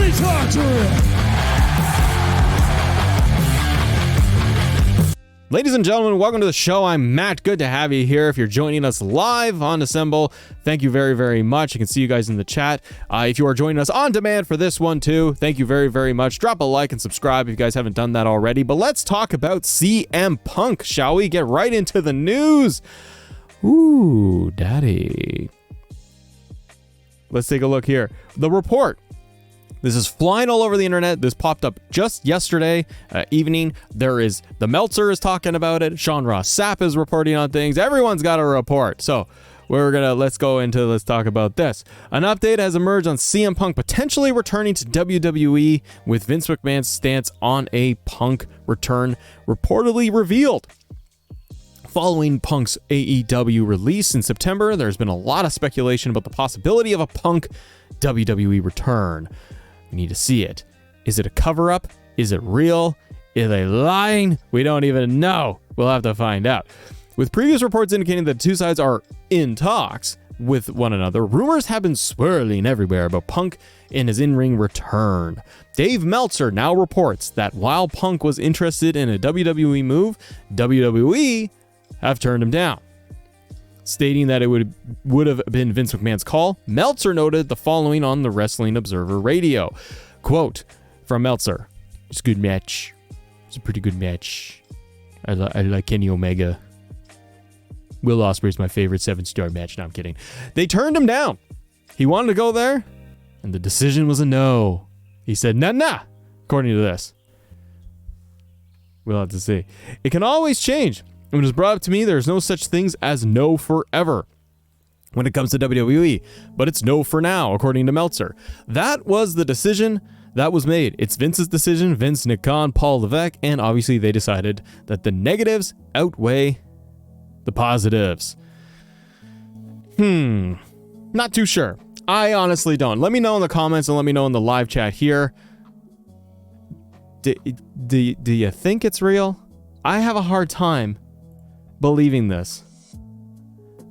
me talk to him. Ladies and gentlemen, welcome to the show. I'm Matt. Good to have you here. If you're joining us live on Assemble, thank you very, very much. I can see you guys in the chat. If you are joining us on demand for this one too, thank you very, very much. Drop a like and subscribe if you guys haven't done that already. But let's talk about CM Punk, shall we? Get right into the news. Ooh, daddy. Let's take a look here. The report. This is flying all over the internet. This popped up just yesterday evening. The Meltzer is talking about it. Sean Ross Sapp is reporting on things. Everyone's got a report. So let's talk about this. An update has emerged on CM Punk potentially returning to WWE, with Vince McMahon's stance on a Punk return reportedly revealed. Following Punk's AEW release in September, there's been a lot of speculation about the possibility of a Punk WWE return. We need to see it. Is it a cover-up? Is it real? Are they lying? We don't even know. We'll have to find out. With previous reports indicating that the two sides are in talks with one another, rumors have been swirling everywhere about Punk and his in-ring return. Dave Meltzer now reports that while Punk was interested in a WWE move, WWE have turned him down. Stating that it would have been Vince McMahon's call, Meltzer noted the following on the Wrestling Observer Radio. Quote from Meltzer: "It's a good match. It's a pretty good match. I like Kenny Omega. Will Ospreay's my favorite 7-star match." No, I'm kidding. They turned him down. He wanted to go there, and the decision was a no. He said, nah, according to this. We'll have to see. It can always change. When it was brought up to me, there's no such things as no forever when it comes to WWE, but it's no for now, according to Meltzer. That was the decision that was made. It's Vince's decision. Vince, Nick Khan, Paul Levesque, and obviously they decided that the negatives outweigh the positives. Not too sure. I honestly don't. Let me know in the comments and let me know in the live chat here. Do you think it's real? I have a hard time believing this.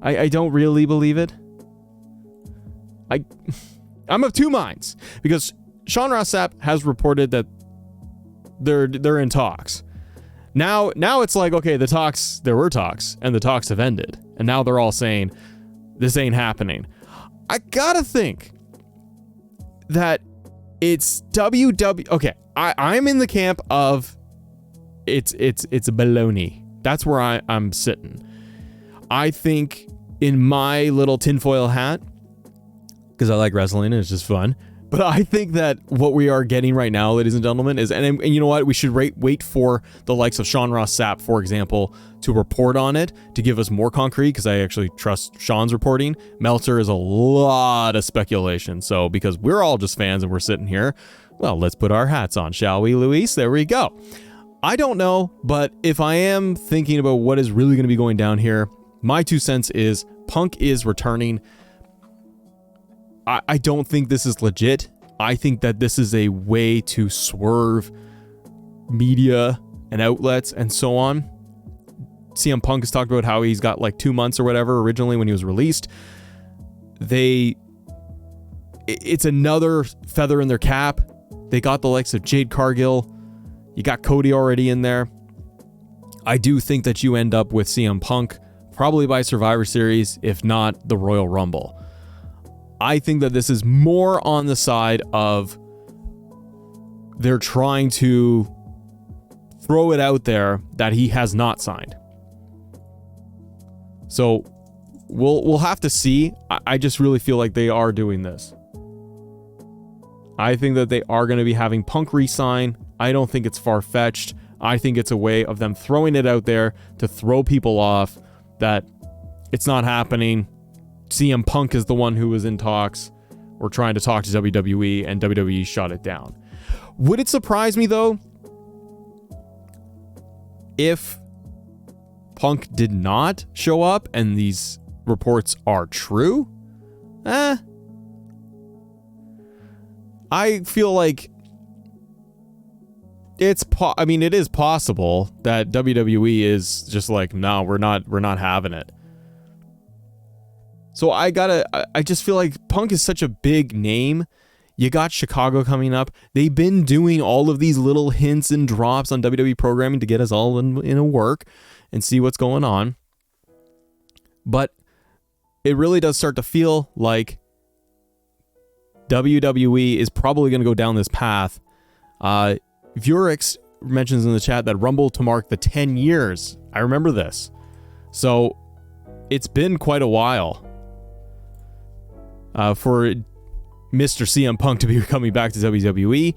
I don't really believe it. I'm of two minds, because Sean Ross Sapp has reported that they're in talks. Now it's like, okay, there were talks and the talks have ended, and now they're all saying this ain't happening. I gotta think that it's WWE. Okay, I'm in the camp of it's a baloney. That's where I'm sitting. I think in my little tinfoil hat, because I like wrestling and it's just fun, but I think that what we are getting right now, ladies and gentlemen, is, and you know what, we should wait for the likes of Sean Ross Sapp, for example, to report on it, to give us more concrete, because I actually trust Sean's reporting. Meltzer is a lot of speculation, so because we're all just fans and we're sitting here, well, let's put our hats on, shall we, Luis? There we go. I don't know, but if I am thinking about what is really going to be going down here, my 2 cents is Punk is returning. I don't think this is legit. I think that this is a way to swerve media and outlets and so on. CM Punk has talked about how he's got like 2 months or whatever originally when he was released. It's another feather in their cap. They got the likes of Jade Cargill. You got Cody already in there. I do think that you end up with CM Punk probably by Survivor Series, if not the Royal Rumble. I think that this is more on the side of they're trying to throw it out there that he has not signed. So we'll have to see. I just really feel like they are doing this. I think that they are going to be having Punk re-sign. I don't think it's far-fetched. I think it's a way of them throwing it out there to throw people off that it's not happening. CM Punk is the one who was in talks or trying to talk to WWE, and WWE shot it down. Would it surprise me, though, if Punk did not show up and these reports are true? I feel like it is possible that WWE is just like, no, we're not having it. So I just feel like Punk is such a big name. You got Chicago coming up. They've been doing all of these little hints and drops on WWE programming to get us all in a work and see what's going on. But it really does start to feel like WWE is probably going to go down this path. Vurix mentions in the chat that Rumble to mark the 10 years. I remember this. So it's been quite a while for Mr. CM Punk to be coming back to WWE.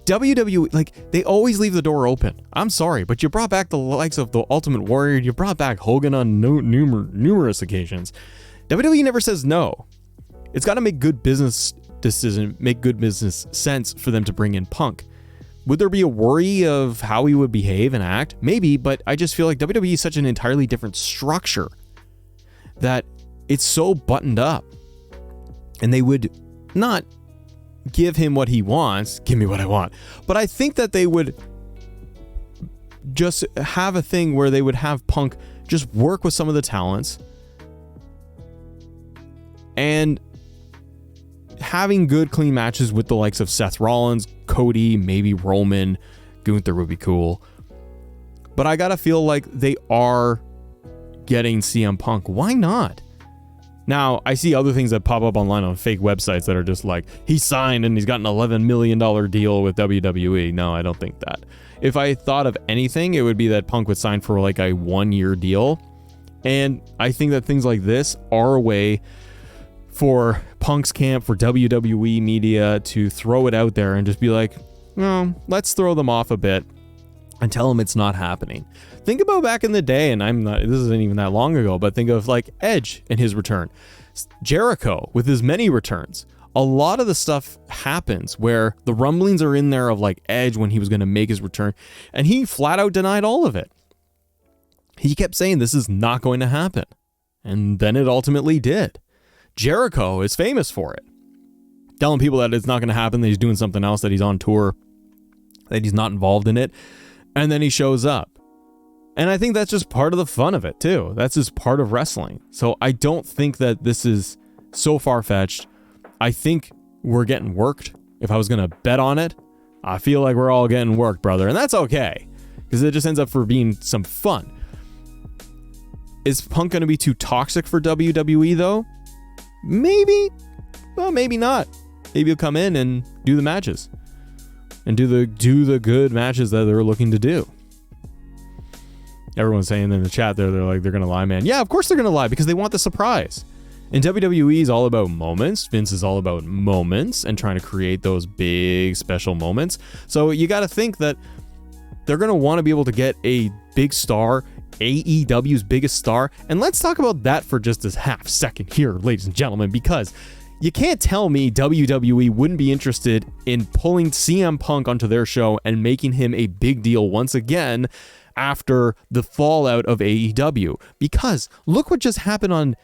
WWE, like, they always leave the door open. I'm sorry, but you brought back the likes of the Ultimate Warrior. You brought back Hogan on numerous occasions. WWE never says no. It's got to make good business decision, make good business sense for them to bring in Punk. Would there be a worry of how he would behave and act? Maybe, but I just feel like WWE is such an entirely different structure that it's so buttoned up. And they would not give him what he wants. Give me what I want. But I think that they would just have a thing where they would have Punk just work with some of the talents and having good, clean matches with the likes of Seth Rollins, Cody, maybe Roman, Gunther would be cool. But I gotta feel like they are getting CM Punk. Why not? Now, I see other things that pop up online on fake websites that are just like, he signed and he's got an $11 million deal with WWE. No, I don't think that. If I thought of anything, it would be that Punk would sign for like a 1-year deal. And I think that things like this are a way for Punk's camp, for WWE media to throw it out there and just be like, no, let's throw them off a bit and tell them it's not happening. Think about back in the day, and this isn't even that long ago, but think of like Edge and his return. Jericho with his many returns. A lot of the stuff happens where the rumblings are in there of like Edge when he was going to make his return, and he flat out denied all of it. He kept saying this is not going to happen. And then it ultimately did. Jericho is famous for it. Telling people that it's not going to happen, that he's doing something else, that he's on tour, that he's not involved in it. And then he shows up. And I think that's just part of the fun of it, too. That's just part of wrestling. So I don't think that this is so far-fetched. I think we're getting worked. If I was going to bet on it, I feel like we're all getting worked, brother. And that's okay, because it just ends up for being some fun. Is Punk going to be too toxic for WWE, though? Maybe. Well, maybe not. Maybe he'll come in and do the matches. And do the good matches that they're looking to do. Everyone's saying in the chat there, they're like, they're going to lie, man. Yeah, of course they're going to lie, because they want the surprise. And WWE is all about moments. Vince is all about moments and trying to create those big special moments. So you got to think that they're going to want to be able to get a big star, AEW's biggest star. And let's talk about that for just a half second here, ladies and gentlemen, because you can't tell me WWE wouldn't be interested in pulling CM Punk onto their show and making him a big deal once again after the fallout of AEW. Because look what just happened on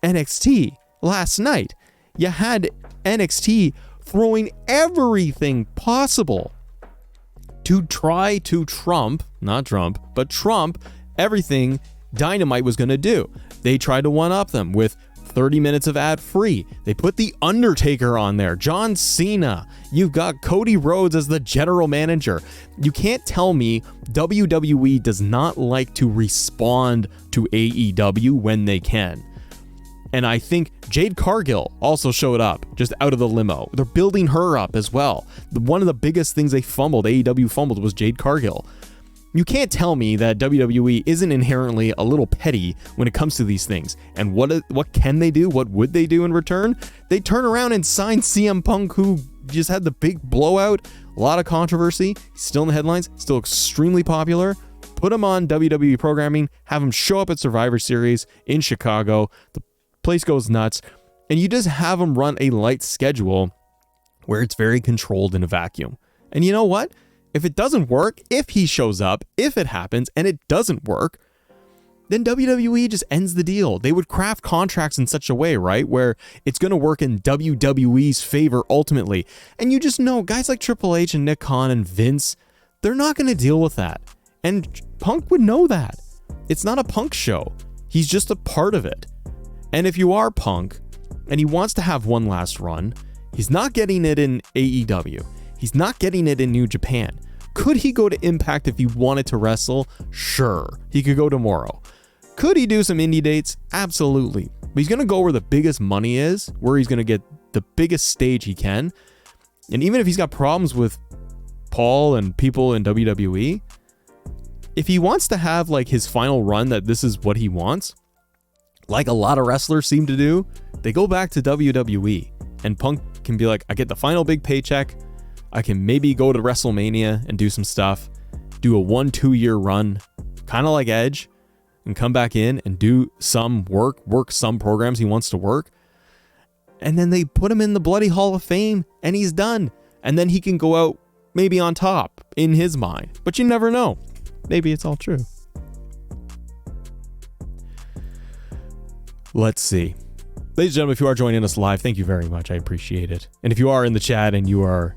NXT last night. You had NXT throwing everything possible to try to trump everything Dynamite was going to do. They tried to one-up them with 30 minutes of ad-free. They put The Undertaker on there, John Cena. You've got Cody Rhodes as the general manager. You can't tell me WWE does not like to respond to AEW when they can. And I think Jade Cargill also showed up just out of the limo. They're building her up as well. One of the biggest things AEW fumbled was Jade Cargill. You can't tell me that WWE isn't inherently a little petty when it comes to these things. And what can they do? What would they do in return? They turn around and sign CM Punk, who just had the big blowout, a lot of controversy, still in the headlines, still extremely popular. Put him on WWE programming, have him show up at Survivor Series in Chicago. The place goes nuts. And you just have him run a light schedule where it's very controlled in a vacuum. And you know what? If it doesn't work, if he shows up, if it happens and it doesn't work, then WWE just ends the deal. They would craft contracts in such a way, right, where it's going to work in WWE's favor ultimately. And you just know guys like Triple H and Nick Khan and Vince, they're not going to deal with that. And Punk would know that. It's not a Punk show. He's just a part of it. And if you are Punk and he wants to have one last run, He's not getting it in AEW. He's not getting it in New Japan. Could he go to Impact if he wanted to wrestle? Sure. He could go tomorrow. Could he do some indie dates? Absolutely. But he's going to go where the biggest money is, where he's going to get the biggest stage he can. And even if he's got problems with Paul and people in WWE, if he wants to have like his final run that this is what he wants, like a lot of wrestlers seem to do, they go back to WWE. And Punk can be like, I get the final big paycheck. I can maybe go to WrestleMania and do some stuff, do a 1-2 year run, kind of like Edge, and come back in and do some work some programs he wants to work. And then they put him in the bloody Hall of Fame and he's done. And then he can go out maybe on top in his mind. But you never know. Maybe it's all true. Let's see. Ladies and gentlemen, if you are joining us live, thank you very much. I appreciate it. And if you are in the chat and you are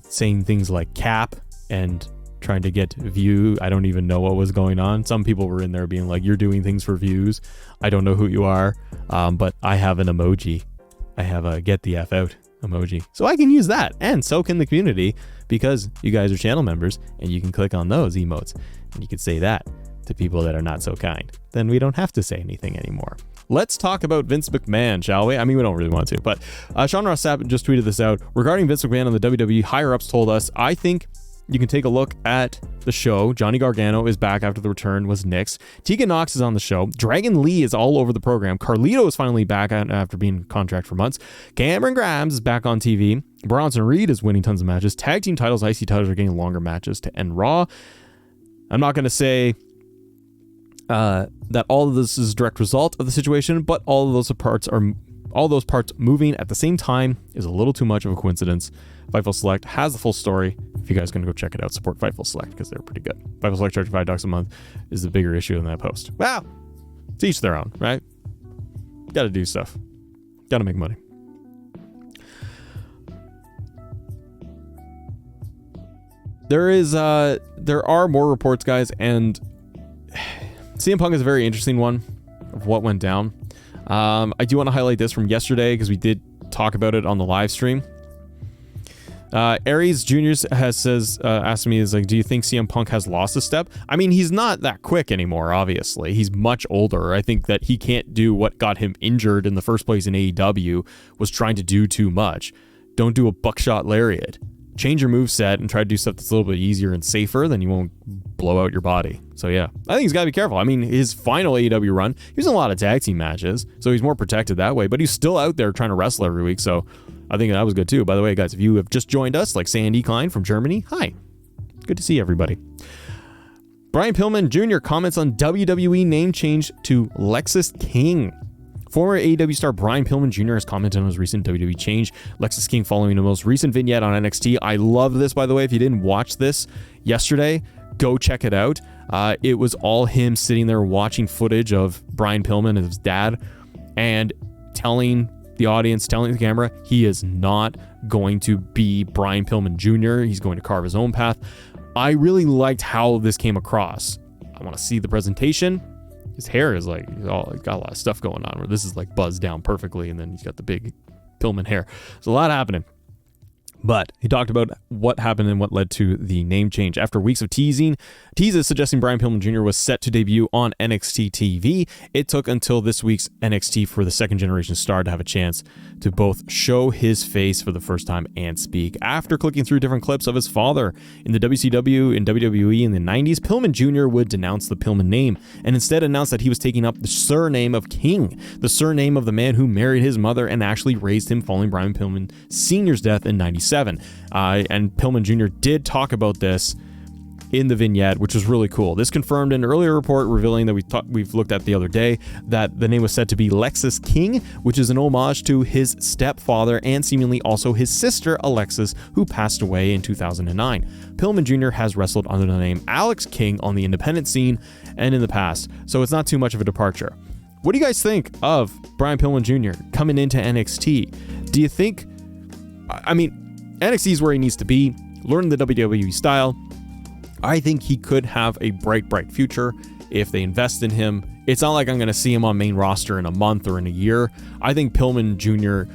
saying things like cap and trying to get view, I don't even know what was going on. Some people were in there being like, you're doing things for views. I don't know who you are, but I have an emoji. I have a get the F out emoji. So I can use that, and so can the community, because you guys are channel members and you can click on those emotes and you can say that to people that are not so kind. Then we don't have to say anything anymore. Let's talk about Vince McMahon, shall we? I mean, we don't really want to, but Sean Ross Sapp just tweeted this out. Regarding Vince McMahon on the WWE, higher-ups told us, I think you can take a look at the show. Johnny Gargano is back after the return was Nick's. Tegan Knox is on the show. Dragon Lee is all over the program. Carlito is finally back after being in contract for months. Cameron Grimes is back on TV. Bronson Reed is winning tons of matches. Tag team titles, IC titles are getting longer matches to end Raw. I'm not going to say that all of this is a direct result of the situation, but all those parts moving at the same time is a little too much of a coincidence. Fightful Select has the full story. If you guys can go check it out, support Fightful Select because they're pretty good. Fightful Select charging $5 a month is the bigger issue in that post. Wow, to each their own, right? Got to do stuff. Got to make money. There are more reports, guys, and CM Punk is a very interesting one of what went down. I do want to highlight this from yesterday because we did talk about it on the live stream. Aries Jr. asked me, do you think CM Punk has lost a step? I mean, he's not that quick anymore, obviously. He's much older. I think that he can't do what got him injured in the first place in AEW, was trying to do too much. Don't do a buckshot lariat. Change your moveset and try to do stuff that's a little bit easier and safer, then you won't blow out your body. So yeah, I think he's got to be careful. I mean, his final AEW run, he was in a lot of tag team matches, so he's more protected that way, but he's still out there trying to wrestle every week, so I think that was good too. By the way, guys, if you have just joined us, like Sandy Klein from Germany, hi. Good to see everybody. Brian Pillman Jr. comments on WWE name change to Lexus King. Former AEW star Brian Pillman Jr. has commented on his recent WWE change, Lexus King, following the most recent vignette on NXT. I love this, by the way. If you didn't watch this yesterday, go check it out. It was all him sitting there watching footage of Brian Pillman and his dad and telling the audience, telling the camera, he is not going to be Brian Pillman Jr. He's going to carve his own path. I really liked how this came across. I want to see the presentation. His hair is like, he's got a lot of stuff going on where this is like buzzed down perfectly, and then he's got the big Pillman hair. There's a lot happening. But he talked about what happened and what led to the name change. After weeks of teases suggesting Brian Pillman Jr. was set to debut on NXT TV, it took until this week's NXT for the second generation star to have a chance to both show his face for the first time and speak. After clicking through different clips of his father in the WCW and WWE in the 90s, Pillman Jr. would denounce the Pillman name and instead announce that he was taking up the surname of King, the surname of the man who married his mother and actually raised him following Brian Pillman Sr.'s death in 97. And Pillman Jr. did talk about this in the vignette, which was really cool. This confirmed an earlier report revealing that we've looked at the other day, that the name was said to be Lexus King, which is an homage to his stepfather and seemingly also his sister Alexis, who passed away in 2009. Pillman Jr. has wrestled under the name Alex King on the independent scene and in the past, so it's not too much of a departure. What do you guys think of Brian Pillman Jr. coming into NXT? Do you think, I mean, NXT is where he needs to be, learn the WWE style. I think he could have a bright future if they invest in him. It's not like I'm going to see him on main roster in a month or in a year. I think Pillman Jr.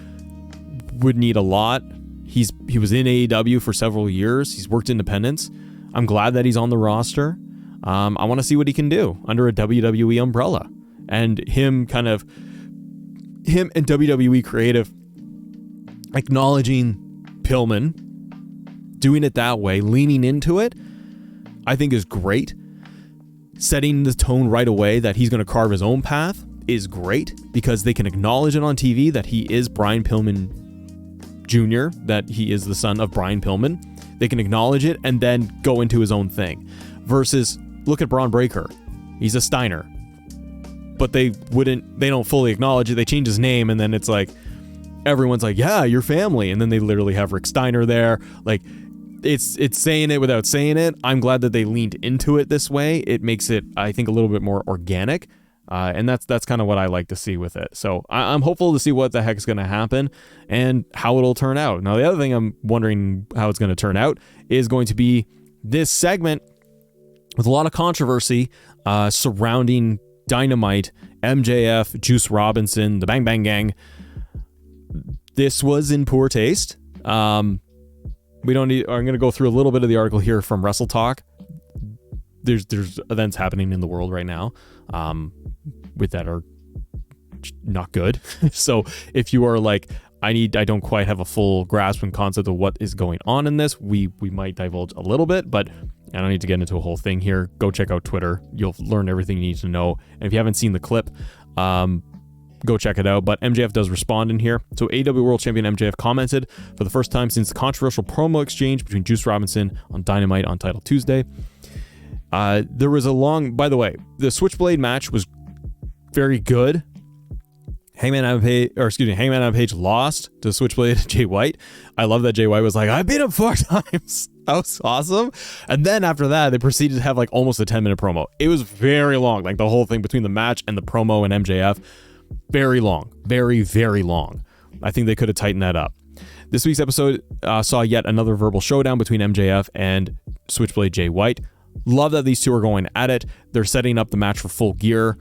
would need a lot. He was in AEW for several years. He's worked independents. I'm glad that he's on the roster. I want to see what he can do under a WWE umbrella. And him and WWE Creative acknowledging Pillman, doing it that way, leaning into it, I think is great. Setting the tone right away that he's going to carve his own path is great, because they can acknowledge it on TV that he is Brian Pillman Jr., that he is the son of Brian Pillman. They can acknowledge it and then go into his own thing. Versus, look at Braun Breaker. He's a Steiner. But they don't fully acknowledge it. They change his name, and then it's like, everyone's like, yeah, your family. And then they literally have Rick Steiner there. Like, it's saying it without saying it. I'm glad that they leaned into it this way. It makes it, I think, a little bit more organic. And that's kind of what I like to see with it. So I'm hopeful to see what the heck's going to happen and how it'll turn out. Now, the other thing I'm wondering how it's going to turn out is going to be this segment with a lot of controversy surrounding Dynamite, MJF, Juice Robinson, the Bang Bang Gang. This was in poor taste. I'm going to go through a little bit of the article here from Wrestle Talk. There's events happening in the world right now with that are not good. So if you are like, I don't quite have a full grasp and concept of what is going on in this, we might divulge a little bit, but I don't need to get into a whole thing here. Go check out Twitter. You'll learn everything you need to know. And if you haven't seen the clip, go check it out. But MJF does respond in here. So AEW World Champion MJF commented for the first time since the controversial promo exchange between Juice Robinson on Dynamite on Title Tuesday. There was by the way, the Switchblade match was very good. Hangman Adam Page lost to Switchblade Jay White. I love that Jay White was like, I beat him 4 times. That was awesome. And then after that, they proceeded to have like almost a 10-minute promo. It was very long, like the whole thing between the match and the promo and MJF. Very long. Very, very long. I think they could have tightened that up. This week's episode saw yet another verbal showdown between MJF and Switchblade Jay White. Love that these two are going at it. They're setting up the match for Full Gear.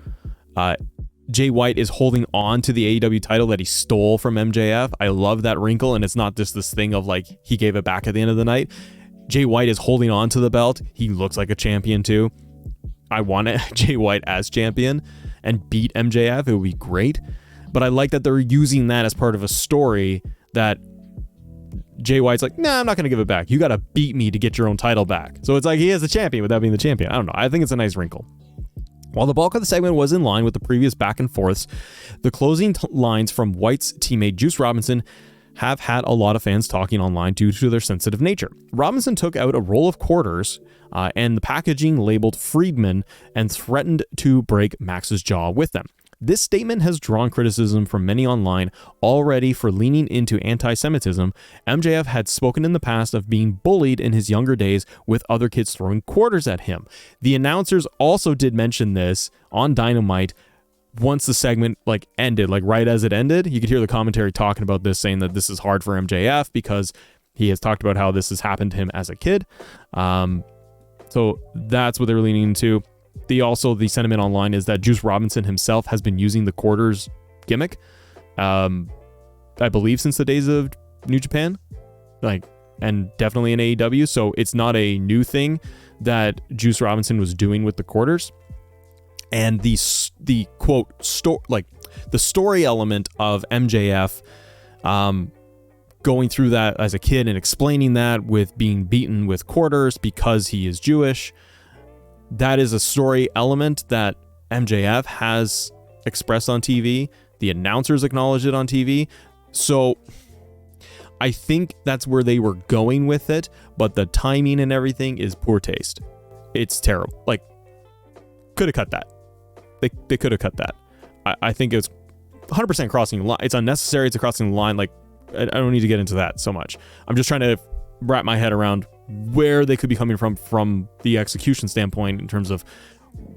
Jay White is holding on to the AEW title that he stole from MJF. I love that wrinkle, and it's not just this thing of like he gave it back at the end of the night. Jay White is holding on to the belt. He looks like a champion too. I want Jay White as champion and beat MJF. It would be great. But I like that they're using that as part of a story that Jay White's like, nah, I'm not going to give it back. You got to beat me to get your own title back. So it's like he is the champion without being the champion. I don't know. I think it's a nice wrinkle. While the bulk of the segment was in line with the previous back and forths, the closing lines from White's teammate Juice Robinson have had a lot of fans talking online due to their sensitive nature. Robinson took out a roll of quarters and the packaging labeled Friedman and threatened to break Max's jaw with them. This statement has drawn criticism from many online already for leaning into anti-Semitism. MJF had spoken in the past of being bullied in his younger days with other kids throwing quarters at him. The announcers also did mention this on Dynamite once the segment ended, right as it ended. You could hear the commentary talking about this, saying that this is hard for MJF because he has talked about how this has happened to him as a kid. So that's what they're leaning into. The sentiment online is that Juice Robinson himself has been using the quarters gimmick, I believe since the days of New Japan, and definitely in AEW. So it's not a new thing that Juice Robinson was doing with the quarters. And the quote the story element of MJF going through that as a kid and explaining that with being beaten with quarters because he is Jewish. That is a story element that MJF has expressed on TV. The announcers acknowledged it on TV. So I think that's where they were going with it, but the timing and everything is poor taste. It's terrible. Could have cut that. They could have cut that. I think it's 100% crossing the line. It's unnecessary. It's a crossing the line. I don't need to get into that so much. I'm just trying to wrap my head around where they could be coming from the execution standpoint in terms of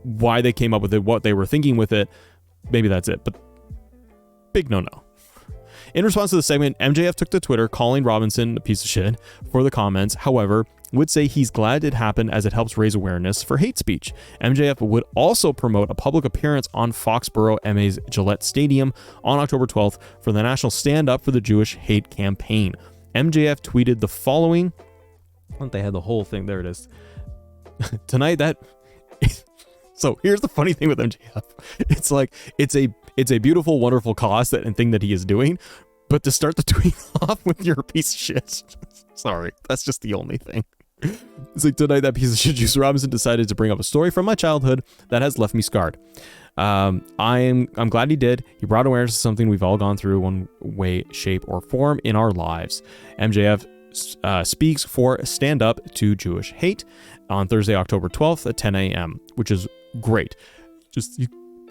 why they came up with it, what they were thinking with it. Maybe that's it, but big no. In response to the segment, MJF took to Twitter calling Robinson a piece of shit for the comments. However, would say he's glad it happened as it helps raise awareness for hate speech. MJF would also promote a public appearance on Foxborough MA's Gillette Stadium on October 12th for the National Stand Up for the Jewish Hate campaign. MJF tweeted the following. They had the whole thing. There it is. Tonight that... So here's the funny thing with MJF. It's like, it's a beautiful, wonderful cause and thing that he is doing. But to start the tweet off with you're a piece of shit. Sorry, that's just the only thing. It's like, tonight that piece of shit Juice Robinson decided to bring up a story from my childhood that has left me scarred. I'm glad he did. He brought awareness to something we've all gone through one way, shape, or form in our lives. MJF speaks for Stand Up to Jewish Hate on Thursday, October 12th at 10 a.m., which is great. Just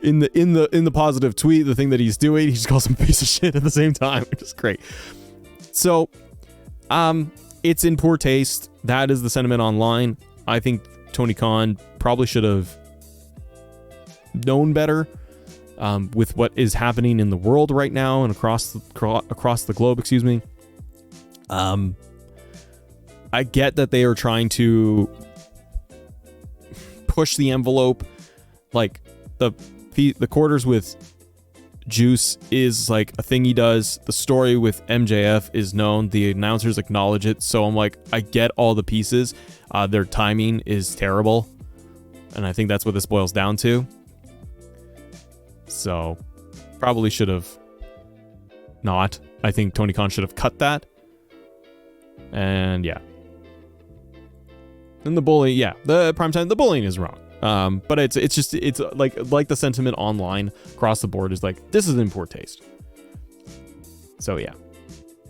in the positive tweet, the thing that he's doing, he just calls him a piece of shit at the same time, which is great. So, it's in poor taste. That is the sentiment online. I think Tony Khan probably should have known better with what is happening in the world right now and across the globe. Excuse me. I get that they are trying to push the envelope, like the quarters with Juice is like a thing he does. The story with MJF is known. The announcers acknowledge it. So I'm like, I get all the pieces. Their timing is terrible. And I think that's what this boils down to. So probably should have not. I think Tony Khan should have cut that. And yeah. And the bullying, the primetime, the bullying is wrong. But it's like the sentiment online across the board is like, this is in poor taste. So yeah.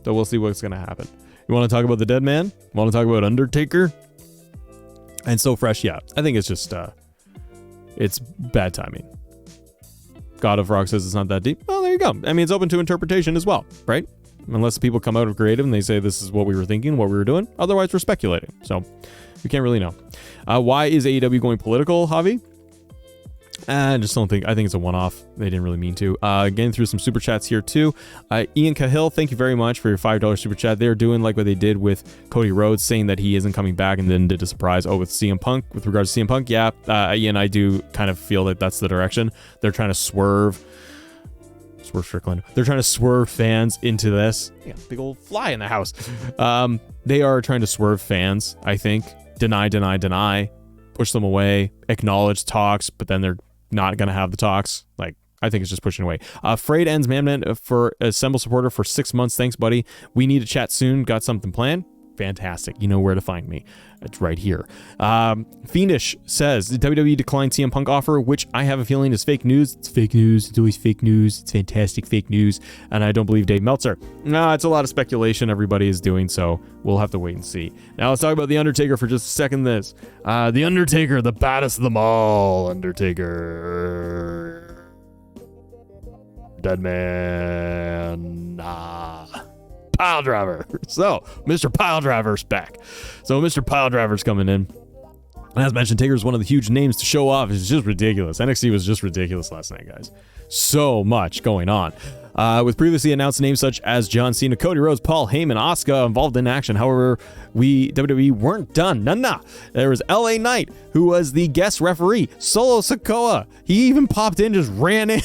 So we'll see what's going to happen. You want to talk about the dead man? Want to talk about Undertaker? And So Fresh, I think it's just, it's bad timing. God of Rock says it's not that deep. Well, there you go. I mean, it's open to interpretation as well, right? Unless people come out of creative and they say this is what we were thinking, what we were doing. Otherwise, we're speculating. So we can't really know. Why is AEW going political, Javi? I just don't think. I think it's a one-off. They didn't really mean to. Getting through some super chats here too. Ian Cahill, thank you very much for your $5 super chat. They're doing like what they did with Cody Rhodes, saying that he isn't coming back, and then did a surprise. With CM Punk. With regards to CM Punk, Ian, I do kind of feel that that's the direction they're trying to swerve Strickland. They're trying to swerve fans into this. Big old fly in the house. They are trying to swerve fans, I think. Deny, push them away, acknowledge talks, but then they're not going to have the talks. Like, I think it's just pushing away. Frayed Ends Man for Assemble supporter for 6 months. Thanks, buddy. We need to chat soon. Got something planned? Fantastic. You know where to find me. It's right here. Fiendish says the WWE declined CM Punk offer, which I have a feeling is fake news. It's fake news. It's always fake news. It's fantastic fake news. And I don't believe Dave Meltzer. No, it's a lot of speculation everybody is doing, so we'll have to wait and see. Now let's talk about The Undertaker for just a second. The Undertaker, the baddest of them all. Undertaker. Dead man. Pile driver. So Mr. Pile Driver's back. So Mr. Pile Driver's coming in. And as mentioned, Taker's one of the huge names to show off. It's just ridiculous. NXT was just ridiculous last night, guys. So much going on. With previously announced names such as John Cena, Cody Rhodes, Paul Heyman, Asuka involved in action. However, WWE weren't done. Nah. There was LA Knight, who was the guest referee. Solo Sikoa. He even popped in, just ran in.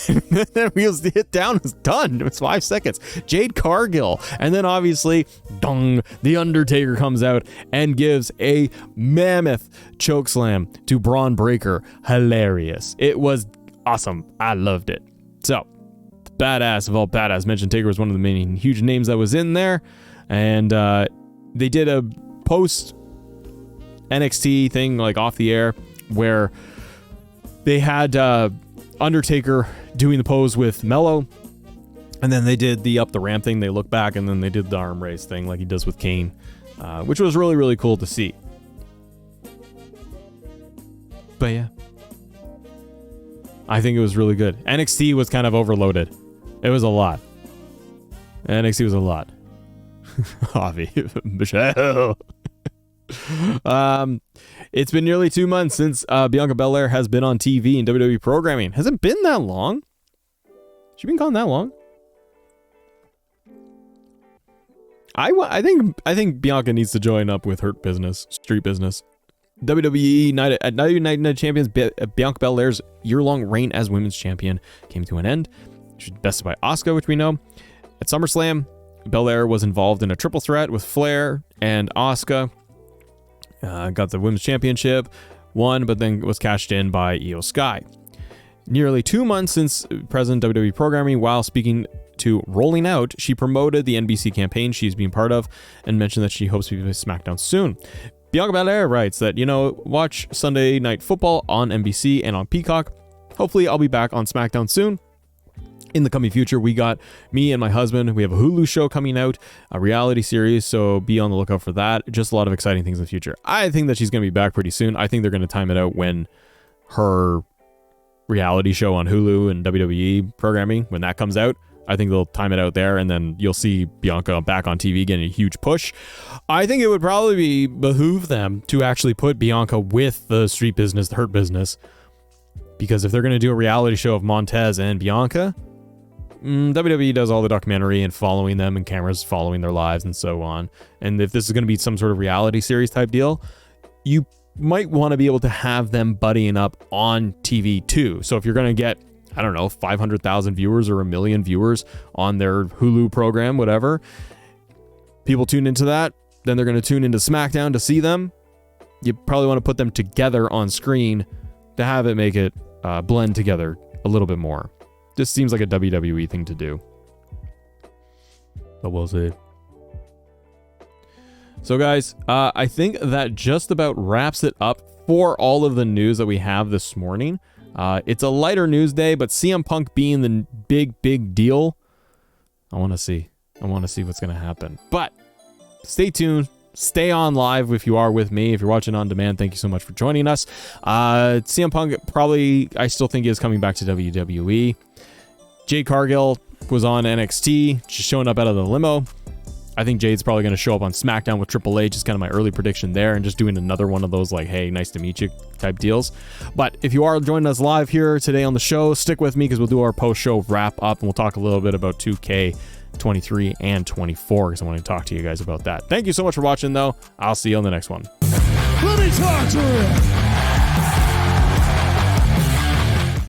Then he was hit down. It was done. It was 5 seconds. Jade Cargill. And then obviously, The Undertaker comes out and gives a mammoth chokeslam to Braun Breaker. Hilarious. It was awesome. I loved it. So, badass of all badass. Mentioned Taker was one of the many huge names that was in there. And they did a post NXT thing, like off the air, where they had Undertaker doing the pose with Mello, and then they did the up the ramp thing. They look back, and then they did the arm raise thing like he does with Kane, which was really, really cool to see. But yeah, I think it was really good. NXT was kind of overloaded. It was a lot. NXT was a lot. Avi, Michelle. It's been nearly 2 months since Bianca Belair has been on TV and WWE programming. Has it been that long? She been gone that long? I think Bianca needs to join up with Hurt Business, Street Business. WWE United Champions Bianca Belair's year-long reign as women's champion came to an end. She was bested by Asuka, which we know. At SummerSlam, Belair was involved in a triple threat with Flair and Asuka. Got the women's championship, won, but then was cashed in by Io Sky. Nearly 2 months since present WWE programming, while speaking to Rolling Out, she promoted the NBC campaign she's being part of and mentioned that she hopes to be on SmackDown soon. Bianca Belair writes that, watch Sunday Night Football on NBC and on Peacock. Hopefully I'll be back on SmackDown soon. In the coming future, we got me and my husband. We have a Hulu show coming out, a reality series, so be on the lookout for that. Just a lot of exciting things in the future. I think that she's going to be back pretty soon. I think they're going to time it out when her reality show on Hulu and WWE programming, when that comes out. I think they'll time it out there, and then you'll see Bianca back on TV getting a huge push. I think it would probably behoove them to actually put Bianca with the Street Business, the Hurt Business, because if they're going to do a reality show of Montez and Bianca, WWE does all the documentary and following them and cameras following their lives and so on. And if this is going to be some sort of reality series type deal, you might want to be able to have them buddying up on TV too. So if you're going to get, 500,000 viewers or 1 million viewers on their Hulu program, whatever, people tune into that, then they're going to tune into SmackDown to see them. You probably want to put them together on screen to have it make it blend together a little bit more. This seems like a WWE thing to do. But we'll see. So guys, I think that just about wraps it up for all of the news that we have this morning. It's a lighter news day, but CM Punk being the big deal, I want to see what's going to happen. But stay tuned. Stay on live if you are with me. If you're watching on demand, thank you so much for joining us. CM Punk probably, I still think, is coming back to WWE. Jade Cargill was on NXT, just showing up out of the limo. I think Jade's probably going to show up on SmackDown with Triple H. Is kind of my early prediction there, and just doing another one of those like, hey, nice to meet you type deals. But if you are joining us live here today on the show, stick with me because we'll do our post-show wrap up, and we'll talk a little bit about 2K23 and 24 because I want to talk to you guys about that. Thank you so much for watching, though. I'll see you on the next one. Let me talk to you.